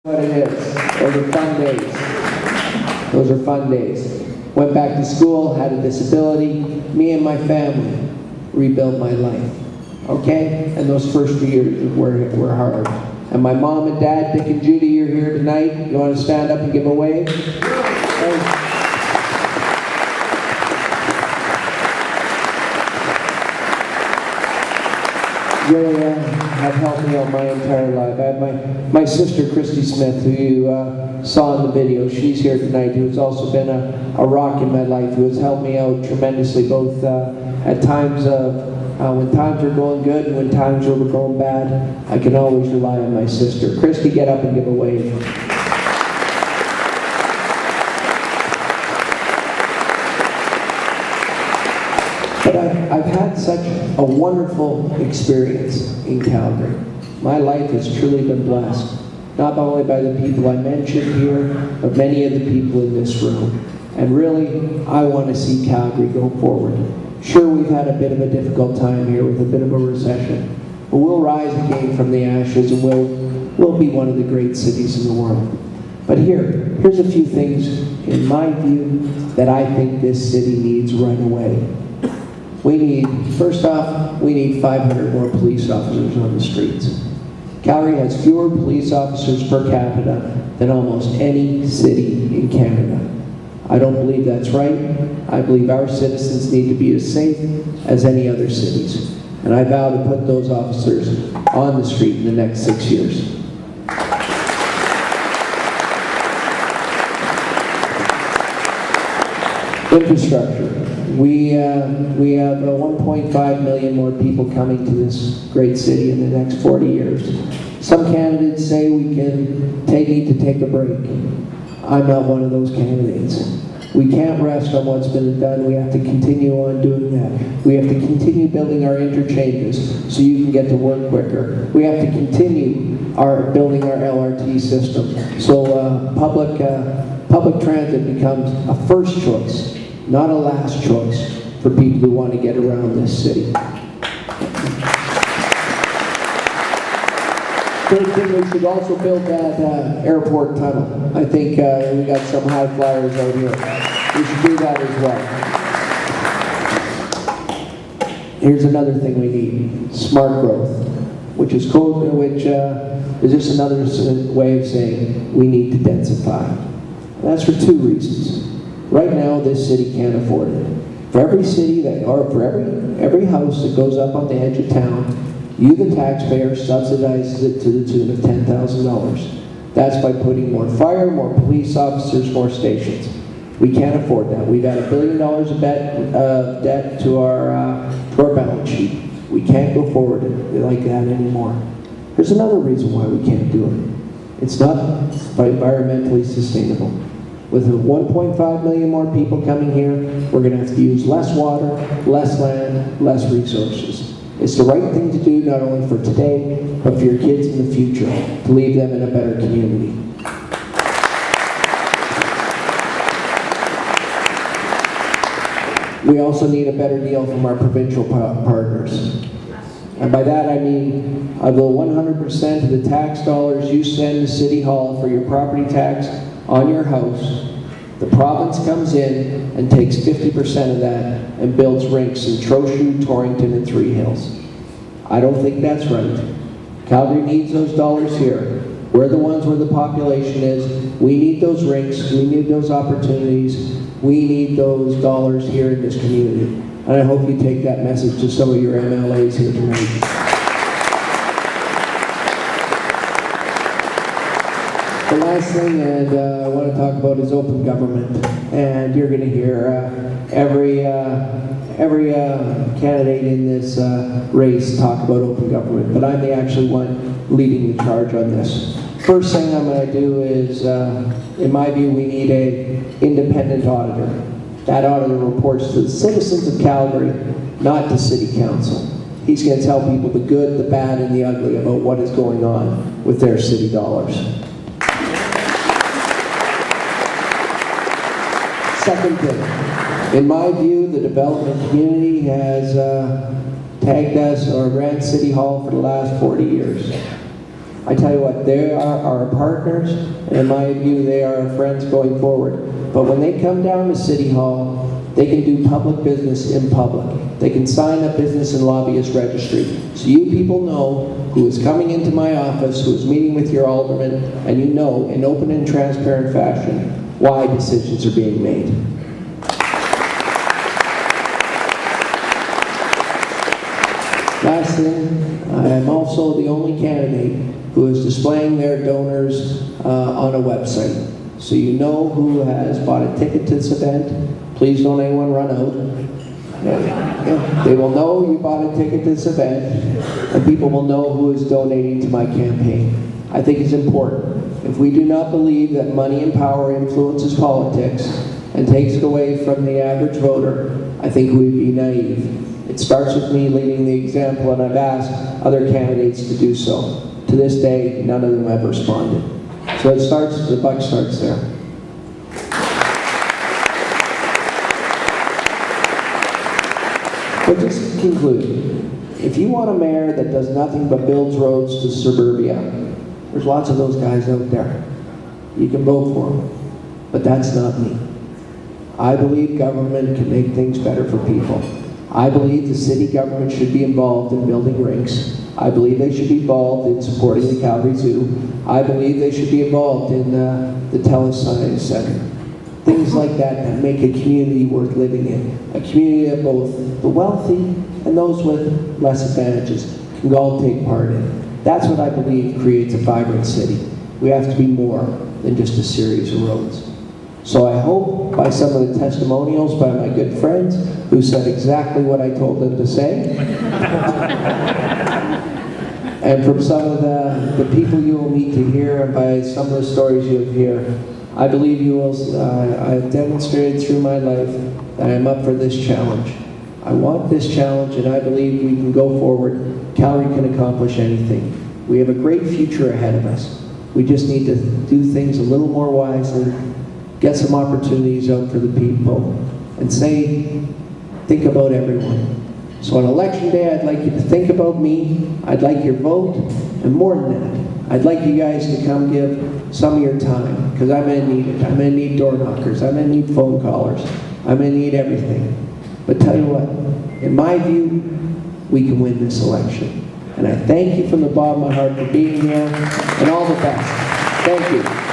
What it is. Those are fun days. Those are fun days. Went back to school, had a disability. Me and my family rebuilt my life. Okay? And those first few years were hard. And my mom and dad, Dick and Judy, you're here tonight. You want to stand up and give a wave? Okay. Really have helped me out my entire life. I have my sister, Christy Smith, who you saw in the video. She's here tonight, who's also been a rock in my life, who has helped me out tremendously, both at times when times are going good and when times are going bad. I can always rely on my sister. Christy, get up and give a wave. But I've had such a wonderful experience in Calgary. My life has truly been blessed, not only by the people I mentioned here, but many of the people in this room. And really, I want to see Calgary go forward. Sure, we've had a bit of a difficult time here with a bit of a recession, but we'll rise again from the ashes and we'll be one of the great cities in the world. But here's a few things, in my view, that I think this city needs right away. First off, we need 500 more police officers on the streets. Calgary has fewer police officers per capita than almost any city in Canada. I don't believe that's right. I believe our citizens need to be as safe as any other cities. And I vow to put those officers on the street in the next 6 years. Infrastructure. We have 1.5 million more people coming to this great city in the next 40 years. Some candidates say we need to take a break. I'm not one of those candidates. We can't rest on what's been done. We have to continue on doing that. We have to continue building our interchanges so you can get to work quicker. We have to continue building our LRT system so public transit becomes a first choice, not a last choice for people who want to get around this city. Third thing, we should also build that airport tunnel. I think we got some high flyers out here. We should do that as well. Here's another thing we need: smart growth, which is just another way of saying we need to densify. And that's for two reasons. Right now, this city can't afford it. For every every house that goes up on the edge of town, you, the taxpayer, subsidizes it to the tune of $10,000. That's by putting more fire, more police officers, more stations. We can't afford that. We've had $1 billion of debt to our balance sheet. We can't go forward like that anymore. There's another reason why we can't do it. It's not environmentally sustainable. With 1.5 million more people coming here, we're going to have to use less water, less land, less resources. It's the right thing to do, not only for today, but for your kids in the future, to leave them in a better community. We also need a better deal from our provincial partners. And by that I mean, of the 100% of the tax dollars you send to City Hall for your property tax on your house, the province comes in and takes 50% of that and builds rinks in Trochu, Torrington, and Three Hills. I don't think that's right. Calgary needs those dollars here. We're the ones where the population is. We need those rinks. We need those opportunities. We need those dollars here in this community. And I hope you take that message to some of your MLAs here tonight. The last thing I want to talk about is open government. And you're going to hear every candidate in this race talk about open government, but I'm the actual one leading the charge on this. First thing I'm going to do is, in my view, we need an independent auditor. That auditor reports to the citizens of Calgary, not to City Council. He's going to tell people the good, the bad, and the ugly about what is going on with their city dollars. Second thing, in my view, the development community has tagged us or ran City Hall for the last 40 years. I tell you what, they are our partners, and in my view, they are our friends going forward. But when they come down to City Hall, they can do public business in public. They can sign a business and lobbyist registry. So you people know who is coming into my office, who is meeting with your alderman, and you know in open and transparent fashion why decisions are being made. Last thing, I am also the only candidate who is displaying their donors on a website. So you know who has bought a ticket to this event. Please don't anyone run out. They will know you bought a ticket to this event, and people will know who is donating to my campaign. I think it's important. If we do not believe that money and power influences politics and takes it away from the average voter, I think we'd be naive. It starts with me leading the example, and I've asked other candidates to do so. To this day, none of them have responded. So it starts, the buck starts there. But just to conclude, if you want a mayor that does nothing but builds roads to suburbia, there's lots of those guys out there. You can vote for them. But that's not me. I believe government can make things better for people. I believe the city government should be involved in building rinks. I believe they should be involved in supporting the Calgary Zoo. I believe they should be involved in the Telescience Center. Things like that that make a community worth living in. A community that both the wealthy and those with less advantages can all take part in. That's what I believe creates a vibrant city. We have to be more than just a series of roads. So I hope by some of the testimonials by my good friends who said exactly what I told them to say, and from some of the people you will meet to hear, and by some of the stories you'll hear, I believe you will, I've demonstrated through my life that I'm up for this challenge. I want this challenge, and I believe we can go forward. Calgary can accomplish anything. We have a great future ahead of us. We just need to do things a little more wisely, get some opportunities out for the people, and think about everyone. So on election day, I'd like you to think about me. I'd like your vote, and more than that, I'd like you guys to come give some of your time, because I'm going to need it. I'm going to need door knockers. I'm going to need phone callers. I'm going to need everything. But tell you what, in my view, we can win this election. And I thank you from the bottom of my heart for being here, and all the best. Thank you.